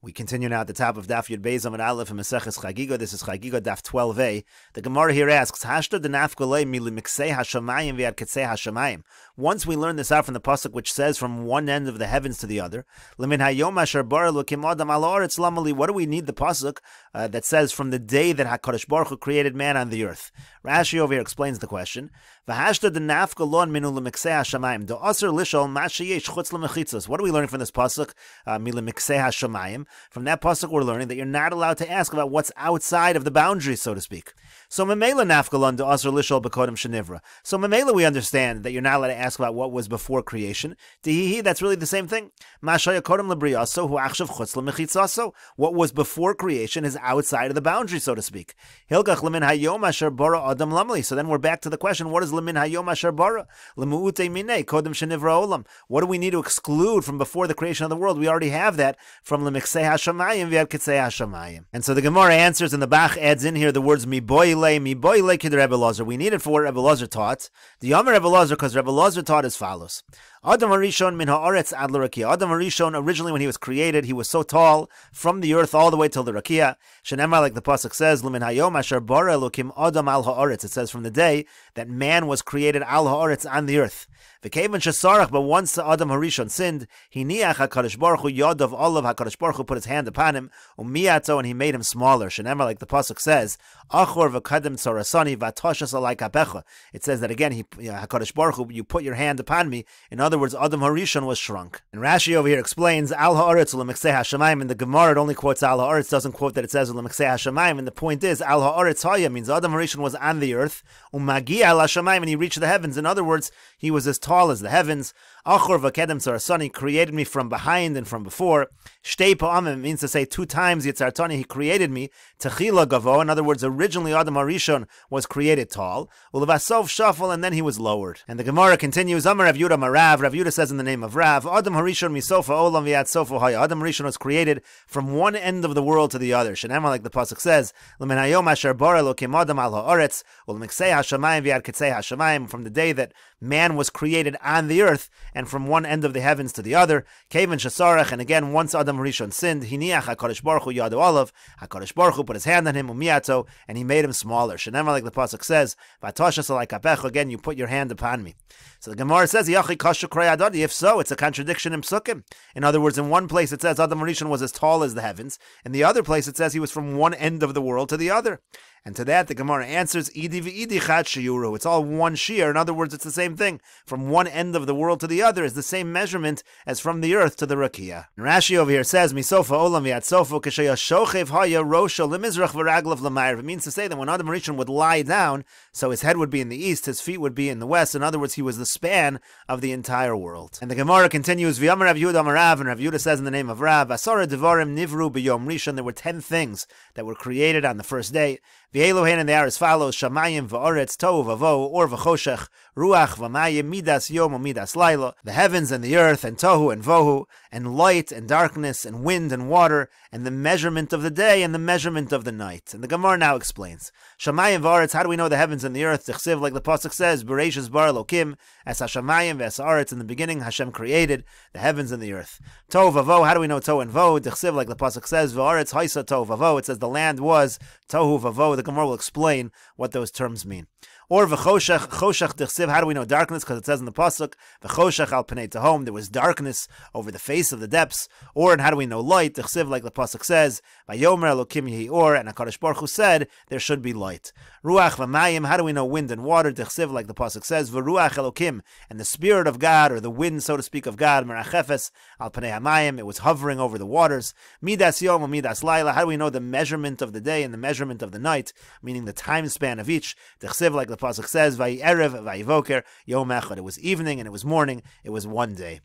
We continue now at the top of Daf Yud Beis Amud Aleph in Maseches Chagiga. This is Chagiga Daf 12a. The Gemara here asks, Hashta denafkolei milimiksei hashamayim v'ad ketzei hashamayim. Once we learn this out from the pasuk which says from one end of the heavens to the other, Lemin hayom asher bara Elokim adam al haaretz lamali. What do we need the pasuk that says from the day that HaKadosh Baruch Hu created man on the earth? Rashi over here explains the question. V'hashta denafkolon minu limiksei hashamayim. Do aser lishol ma sheyesh chutz lemechitzos. What are we learning from this pasuk? Milimiksei hashamayim. From that pasuk, we're learning that you're not allowed to ask about what's outside of the boundaries, so to speak. So memela nafkalon to asr lishol b'kodem shenivra. So memela, we understand that you're not allowed to ask about what was before creation. Dihihi, that's really the same thing. Mashaya kodem lebriyaso hu achshav chutz lemechitzaso. What was before creation is outside of the boundary, so to speak. Hilgach lemin hayom asher bara adam lamli. So then we're back to the question: what is lemin hayom asher bara? Lemuute minei kodem shenivra olam. What do we need to exclude from before the creation of the world? We already have that from lemiksei hashamayim v'ad ketzei hashamayim. And so the Gemara answers, and the Bach adds in here the words miboile kid Rebbe Lazar. We need it for what Rebbe Lazar taught. The Yomer Rebbe Lazar, because Rebbe Lazar taught as follows. Adam Harishon min haaretz ad l'rakia. Adam Harishon, originally when he was created, he was so tall from the earth all the way till the rakia. Shenemar, like the pasuk says, l'min hayom asher bara Elokim adam al haaretz. It says from the day that man was created al haaretz on the earth. V'kevan shesarach, but once Adam Harishon sinned, he niach HaKadosh Baruch Hu yod of olav. HaKadosh Baruch Hu put his hand upon him, umiyato, and he made him smaller. Shenemar, like the pasuk says, achor v'kadem tzarasani v'atoshas alai kapecha. It says that again, HaKadosh Baruch Hu, you put your hand upon me. In other words, Adam Harishon was shrunk. And Rashi over here explains al haaretz u'lemiksei hashamayim. In the Gemara, it only quotes al haaretz, doesn't quote that it says u'lemiksei hashamayim. And the point is, al haaretz haya means Adam Harishon was on the earth, umagi al hashamayim, and he reached the heavens. In other words, he was as tall as the heavens. Achor v'kedem tzarasani, created me from behind and from before. Shtei pa'amim means to say 2 times yitzartani, he created me. Techila gavo, in other words, originally Adam Harishon was created tall. Ulevasov shafal, and then he was lowered. And the Gemara continues, Amar Rav Yudah Marav. Rav Yudah says in the name of Rav, Adam Harishon misofa olam v'yad sofa haya. Adam Harishon was created from one end of the world to the other. Shenemar, like the pasuk says, L'min hayom asher bara Elokim adam al haaretz u'lemiksei hashamayim v'yad ketzei hashamayim. From the day that man was created on the earth, and from one end of the heavens to the other. Kevan shesarach, and again, once Adam Harishon sinned, hiniach HaKadosh Baruch Hu yadu olav. HaKadosh Baruch Hu put his hand on him, umiyato, and he made him smaller. Shenemar, like the pasuk says, v'atoshas alai kapecha, again, you put your hand upon me. So the Gemara says, Yachi kashu krei adadi. If so, it's a contradiction in psukim. In other words, in one place it says Adam Harishon was as tall as the heavens. In the other place it says he was from one end of the world to the other. And to that, the Gemara answers, Idi v'idi chad sheyuru. It's all one shear. In other words, it's the same thing. From one end of the world to the other is the same measurement as from the earth to the rakia. And Rashi over here says, Misofa olam v'yad sofa k'shaya shochev haya rosho lemizrach v'raglav l'mayr. It means to say that when Adam Harishon would lie down, so his head would be in the east, his feet would be in the west. In other words, he was the span of the entire world. And the Gemara continues, V'yamar Rav Yudah Marav, and Rav Yudah says in the name of Rav, Asara devarim nivru b'yom rishon. There were 10 things that were created on the first day. V'elohen, and they are as follows: Shamayim v'oretz, tohu v'vo, or v'choshech, ruach v'mayim, midas yom midas laila. The heavens and the earth, and tohu and vohu, and light and darkness, and wind and water, and the measurement of the day and the measurement of the night. And the Gemara now explains: Shamayim v'oretz. How do we know the heavens and the earth? Tichsiv, like the pasuk says, Bereshis bara Elokim, as Hashamayim v'es haaretz. In the beginning, Hashem created the heavens and the earth. Tohu v'vo. How do we know tohu and vo? Tichsiv, like the pasuk says, v'oretz haisa tohu v'vo. It says the land was tohu v'vo. The Gemara will explain what those terms mean. Or v'choshech, choshech dichsiv. How do we know darkness? Because it says in the pasuk, v'choshech al pnei tehom. There was darkness over the face of the depths. Or, and how do we know light? Dichsiv, like the pasuk says, v'yomer Elokim yehi or, and HaKadosh Baruch Hu said there should be light. Ruach v'mayim. How do we know wind and water? Dichsiv, like the pasuk says, v'ruach Elokim, and the spirit of God, or the wind, so to speak, of God, merachefes al pnei hamayim. It was hovering over the waters. Midas yom midas laila. How do we know the measurement of the day and the measurement of the night? Meaning the time span of each. Dichsiv, like the pasuk says, Vayerev, Vayivoker, Yom Echad. It was evening and it was morning. It was one day.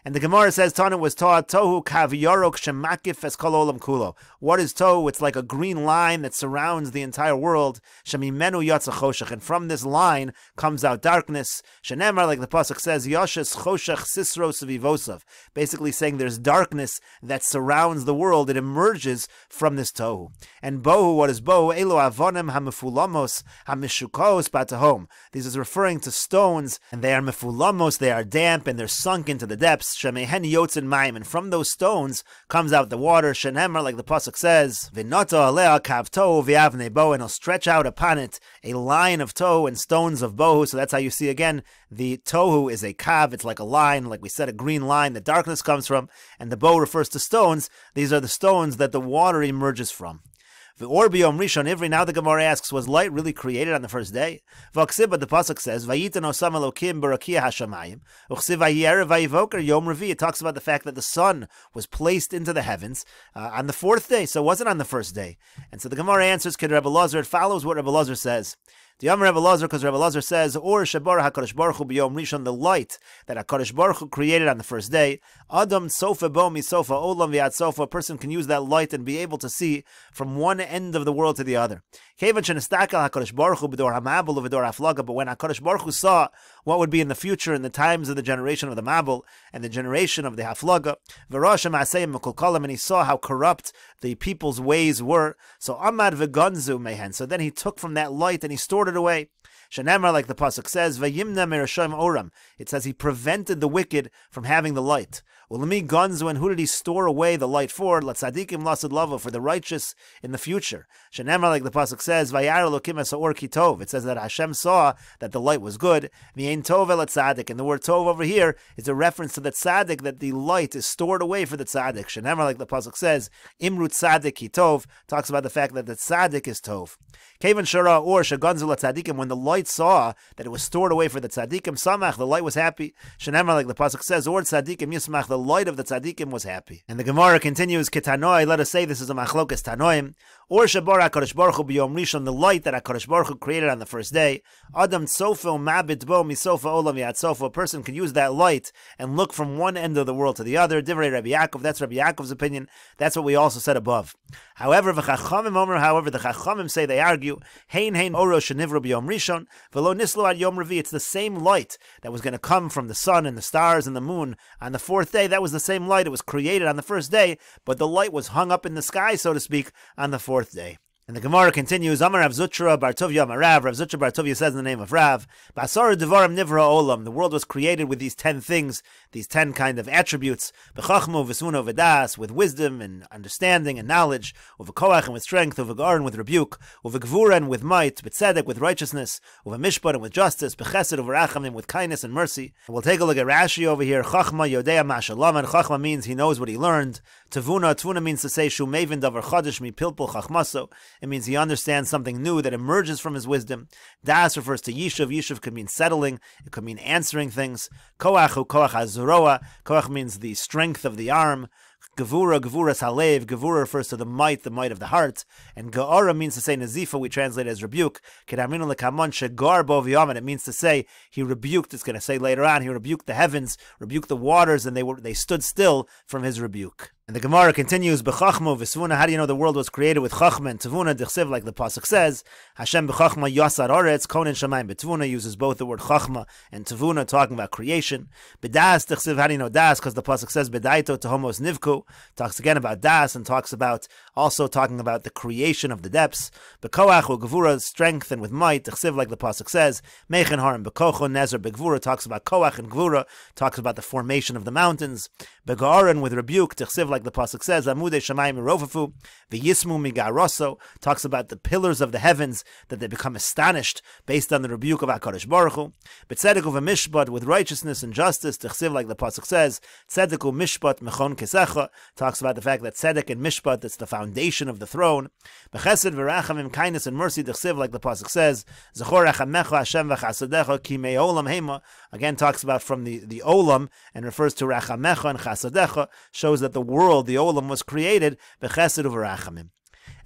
And the Gemara says, Tana was taught, Tohu kav yarok shemakif es kol olam kulo. What is Tohu? It's like a green line that surrounds the entire world. Shemimenu yatsa choshech. And from this line comes out darkness. Shenemar, like the pasuk says, Yashes choshech sisro sevivosav. Basically saying there's darkness that surrounds the world. It emerges from this Tohu. And Bohu, what is Bohu? Elo avonim hamefulamos hamishukos batahom. This is referring to stones, and they are mefulamos, they are damp, and they're sunk into the depths. asks, Shemehen yotzin mayim, and from those stones comes out the water. Shenemar, like the pasuk says, V'noto alea kav tohu v'avnei bohu, and he'll stretch out upon it a line of tohu and stones of bohu. So that's how you see again, the tohu is a kav, it's like a line, like we said, a green line that darkness comes from, and the bohu refers to stones. These are the stones that the water emerges from. The Orbiyom Rishon Ivri, now the Gemara asks, was light really created on the first day? V'aksiv, but the pasuk says, Vayitan osam elokim barakia hashamayim, u'chsiv vayi'erev vayivoker yom revi. It talks about the fact that the sun was placed into the heavens on the fourth day, so it wasn't on the first day. And so the Gemara answers, Kid Rebbe Lazar, it follows what Rebbe Lazar says. The Yom Rebbe Lazar, because Rebbe Lazar says, Or Shabar HaKadosh Baruch Hu b'Yom Rishon, the light that HaKadosh Baruch Hu created on the first day. Adam Sofa Bo Mi Sofa Olam V'Yad Sofa, a person can use that light and be able to see from one end of the world to the other. Kevan Shenistakel HaKadosh Baruch Hu b'Dor HaMabul V'Dor HaFlaga, but when HaKadosh Baruch Hu saw what would be in the future in the times of the generation of the Mabul and the generation of the Haflaga, V'Rosh HaMaseyim Mekulkalim, and he saw how corrupt the people's ways were. So Amad V'Gonzu Mehen, so then he took from that light and he stored it away. Shenemar, like the pasuk says, Vayimna Mirashim Oram. It says he prevented the wicked from having the light. Ulami Gonzu, and who did he store away the light for? Latzadikim Lasad Lava, for the righteous in the future. Shenemar, like the pasuk says, Vayar Elokim es Or Kitov. It says that Hashem saw that the light was good. V'yein Tov el Tzadik, and the word Tov over here is a reference to the Tzadik, that the light is stored away for the Tzadik. Shenemar, like the pasuk says, Imru Tzadik Kitov, talks about the fact that the Tzadik is Tov. Kevan Shara Or Shagonzu Latzadikim, when the light saw that it was stored away for the Tzadikim, Samach, the light was happy. Shenemar, like the pasuk says, Or Tzadikim Yismach, the light of the Tzadikim was happy. And the Gemara continues, Ketanoi, let us say this is a Machlokas Tanoim. Or Shabar HaKadosh Baruch Hu b'Yom Rishon, the light that HaKadosh Baruch Hu created on the first day. Adam Tzofa Mabit Bo Misofa Olam Yad Sofa, a person can use that light and look from one end of the world to the other. Divrei Rabbi Yaakov, that's Rabbi Yaakov's opinion. That's what we also said above. However, the Chachamim say, they argue, Hein Hein Oro Shenivra b'Yom Rishon, V'lo Nislo ad Yom Revi. It's the same light that was going to come from the sun and the stars and the moon on the fourth day. That was the same light. It was created on the first day, but the light was hung up in the sky, so to speak, on the fourth day. And the Gemara continues, Amar Rav Zutra Bar Tovia Amar Rav. Rav Zutra Bar Tovia says in the name of Rav, Basar Devarim Nivra Olam. The world was created with these 10 things, these 10 kind of attributes. B'chachmu v'suna v'das, with wisdom and understanding and knowledge. U'v'koach, and with strength. U'v'garin, with rebuke. U'v'gvura, and with might. B'tzedek, with righteousness. U'v'mishpat, and with justice. B'chesed, u'v'rachamim, with kindness and mercy. And we'll take a look at Rashi over here. Chachma Yodea Mashalam, and Chachma means he knows what he learned. Tavuna means to say Shumevin Davar Chadish Mi Pilpul Chachmaso. It means he understands something new that emerges from his wisdom. Das refers to Yishuv. Yishuv could mean settling. It could mean answering things. Koach hazuroa. Koach means the strength of the arm. Gevura Halev. Gevura refers to the might of the heart. And Ge'ora means to say Nazifa, we translate as rebuke. Kedaminu lekamon shegar bo v'yaman. It means to say he rebuked. It's going to say later on, he rebuked the heavens, rebuked the waters, and they stood still from his rebuke. And the Gemara continues, B'chachma v'svuna. How do you know the world was created with chachma and tavuna? D'chsiv, like the pasuk says, Hashem b'chachma yasar oretz, konen shamayim b'tavuna, uses both the word chachma and tavuna, talking about creation. B'das, d'chsiv, how do you know das? Because the pasuk says, B'daito tehomos nivku, talks again about das, and talks about, also talking about the creation of the depths. B'koach u'gevura, strength and with might, d'chsiv, like the pasuk says, Mechen harim b'kocho nezer b'gvura, talks about koach and gvura, talks about the formation of the mountains. B'ga'aran, with rebuke, d'chsiv, like the pasuk says, Amudei Shamayim Rofafu, V'yismu Migaroso, talks about the pillars of the heavens, that they become astonished based on the rebuke of HaKadosh Baruch Hu. B'tzedek u'v'mishpat, with righteousness and justice, t'chsiv, like the pasuk says, Tzedek u'mishpat mechon kesecha, talks about the fact that tzedek and mishpat, that's the foundation of the throne. B'chesed v'rachamim, kindness and mercy, t'chsiv, like the pasuk says, Zechor rachamecha Hashem v'chasadecha ki me'olam hema, again talks about from the olam, and refers to rachamecha and chasadecha, shows that the world, the olam, was created b'chesed u'v'rachamim.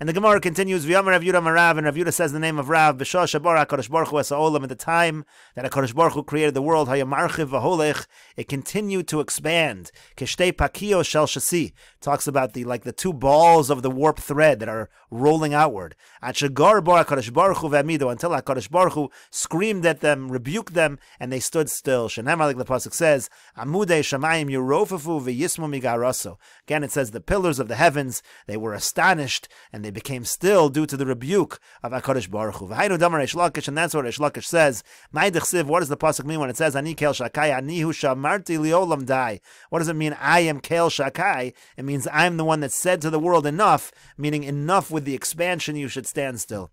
And the Gemara continues, V'yamar Rav Yudah Marav, and Rav Yudah says the name of Rav, B'shah shabar HaKadosh Baruch Hu es ha'olam, at the time that HaKadosh Baruch Hu created the world, Hayamarchiv v'holech, it continued to expand. Keshtei pakio shel shasi, talks about the 2 balls of the warp thread that are rolling outward. At shagar bar HaKadosh Baruch Hu v'amido, until HaKadosh Baruch Hu screamed at them, rebuked them, and they stood still. Shenemar, like the pasuk says, Amudei shamayim yurofafu v'yismu migaraso. Again, it says the pillars of the heavens, they were astonished, and they they became still due to the rebuke of HaKadosh Baruch Hu. V'hainu damar Reish Lakish, and that's what Reish Lakish says. Mai d'chsiv, what does the pasuk mean when it says, Ani kel shakai, ani hu shamarti liolam dai? What does it mean, I am kel shakai? It means I'm the one that said to the world enough, meaning enough with the expansion, you should stand still.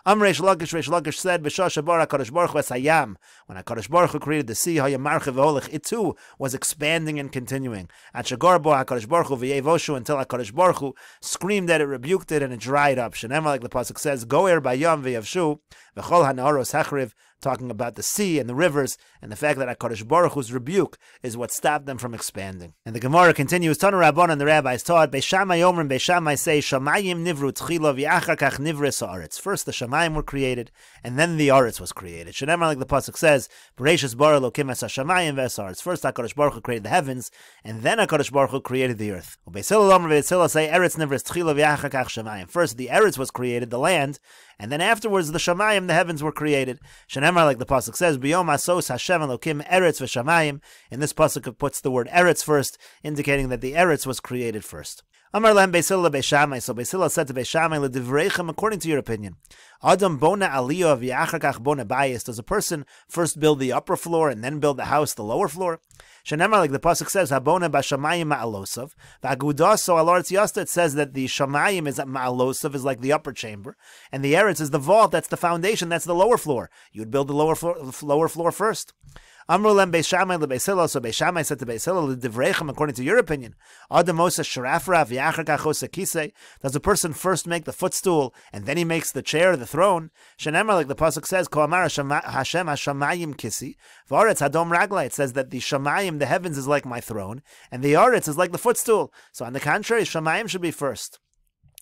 Reish Lakish said, B'shah shabar HaKadosh Baruch Hu es hayam. When HaKadosh Baruch Hu created the sea, hayam marchiv v'holech, it too was expanding and continuing. At shagar bo HaKadosh Baruch Hu v'yevoshu, until HaKadosh Baruch Hu screamed at it, rebuked it, and it dried up. Shenemar, like the pasuk says, goer bayam v'yavshu, v'chol ha'naoros hachriv, talking about the sea and the rivers, and the fact that HaKadosh Baruch Hu's rebuke is what stopped them from expanding. And the Gemara continues, Tanu Rabban, and the rabbis taught, Beis Shammai Omrim, Beis Shammai say, Shamayim nivru tchila v'achar kach nivres haaretz. First the Shamayim were created, and then the Aretz was created. Shenemar, like the pasuk says, Bereishis bara Elokim es hashamayim v'es haaretz. First HaKadosh Baruch Hu created the heavens, and then HaKadosh Baruch Hu created the earth. Beis Hillel Omrim, Beis Hillel say, Eretz nivres tchila v'achar kach shamayim. First the Eretz was created, the land, and then afterwards the Shamayim, the heavens, were created. Shenemar, like the pasuk says, B'yom asos Hashem Elokim Eretz v'Shamayim. In this pasuk it puts the word Eretz first, indicating that the Eretz was created first. Amar Lem Beis Hillel Beis Shammai. So Beis Hillel said to Beis Shammai, L'divreichem, according to your opinion, Adam bona aliyah v'yachar kach bona bayis. Does a person first build the upper floor and then build the house, the lower floor? Shenemar, like the pasuk says, Habona b'Shamayim ma'alosav v'agudaso al aretz yasta. It says that the Shamayim is ma'alosav, is like the upper chamber, and the Eretz is the vault. That's the foundation. That's the lower floor. You would build the lower floor first. Amrulem Beis Shammai leBeis Hillel. So Beis Shammai said to Beis Hillel, L'divreichem, according to your opinion, Adam osa sharafra v'yachar kach osa kisei. Does a person first make the footstool and then he makes the chair, the throne? Shenemar, like the pasuk says, Ko amar Hashem hashamayim kisi v'aretz hadom ragla. It says that the Shamayim, the heavens, is like my throne, and the Aretz is like the footstool. So on the contrary, Shamayim should be first.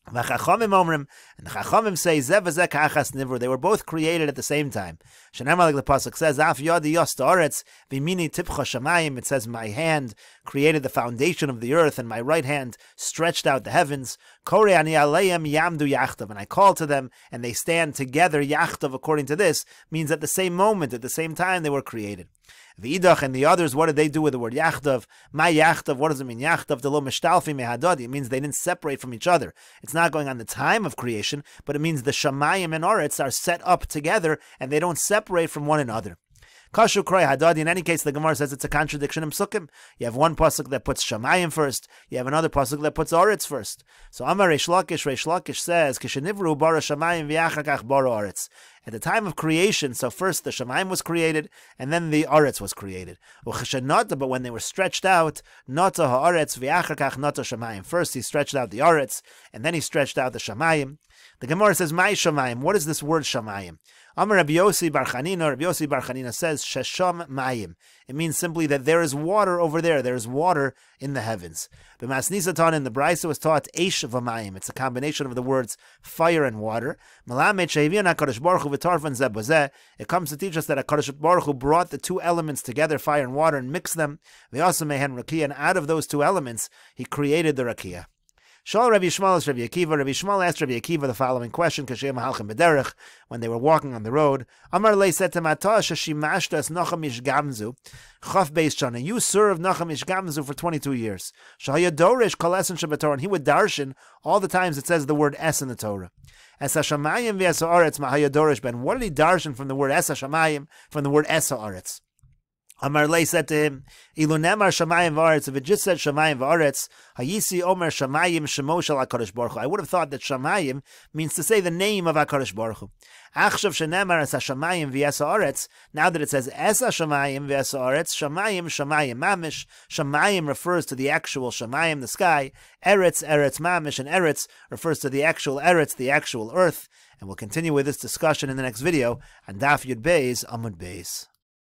And the Chachamim say, Zev v'zeh ka'achas nivru. They were both created at the same time. Shenemar, like the pasuk says, Af yadi yos ta'aretz v'mini tipcha shamayim. It says, my hand created the foundation of the earth, and my right hand stretched out the heavens. Korei ani aleim yamdu yachtav. And I call to them, and they stand together. Yachtav, according to this, means at the same moment, at the same time, they were created. V'idach, and the others, what did they do with the word yachtav? My yachtav, what does it mean? Yachtav de lo mishtalfi mehadadi. It means they didn't separate from each other. It's not going on the time of creation, but it means the Shamayim and Aretz are set up together, and they don't separate from one another. Kashu Kroy Hadadi. In any case, the Gemara says it's a contradiction in Psukim. You have one pasuk that puts Shamayim first. You have another pasuk that puts Aretz first. So Amar Reish Lakish says, Kishenivru bara Shamayim v'yachar kach bara Aretz. At the time of creation, so first the Shamayim was created, and then the Aretz was created. But when they were stretched out, Nata ha'aretz v'yachar kach nata Shamayim. First he stretched out the Aretz, and then he stretched out the Shamayim. The Gemara says, My Shamayim. What is this word Shamayim? Amar Rabbi Yossi Bar Chanina says, Shesham Mayim. It means simply that there is water over there. There is water in the heavens. But Masnisatan in the Brisa was taught Eish v'Mayim. It's a combination of the words fire and water. It comes to teach us that HaKadosh Baruch Hu brought the two elements together, fire and water, and mixed them. And out of those two elements, he created the Rakia. Shal Rabbi Yishmael is Rabbi Akiva. Rabbi Yishmael asked Rabbi Akiva the following question: when they were walking on the road, Amar Lei said to Mata Shashimashtas Nacham Ishgamzu Chaf Beis Shana. You served Nacham Ishgamzu for 22 years. Shahaya Dorish Kalesin Shabbator, and he would darshan all the times it says the word Es in the Torah. Es Hashamayim v'Es Haaretz Mahaya Dorish Ben. What did he darshan from the word Es Hashamayim, from the word Es Haaretz? Amar Lei said to him, Ilu nemar Shamayim v'aretz. If it just said Shamayim v'aretz, Hayisi Omer Shamayim Shemo Shel HaKadosh Baruch Hu. I would have thought that Shamayim means to say the name of HaKadosh Baruch Hu. Achshav shenemar es Hashamayim v'es haaretz. Now that it says es Hashamayim v'es haaretz, Shamayim mamish. Shamayim refers to the actual Shamayim, the sky. Eretz mamish, and Eretz refers to the actual Eretz, the actual earth. And we'll continue with this discussion in the next video on Daf Yud Beis Amud Beis.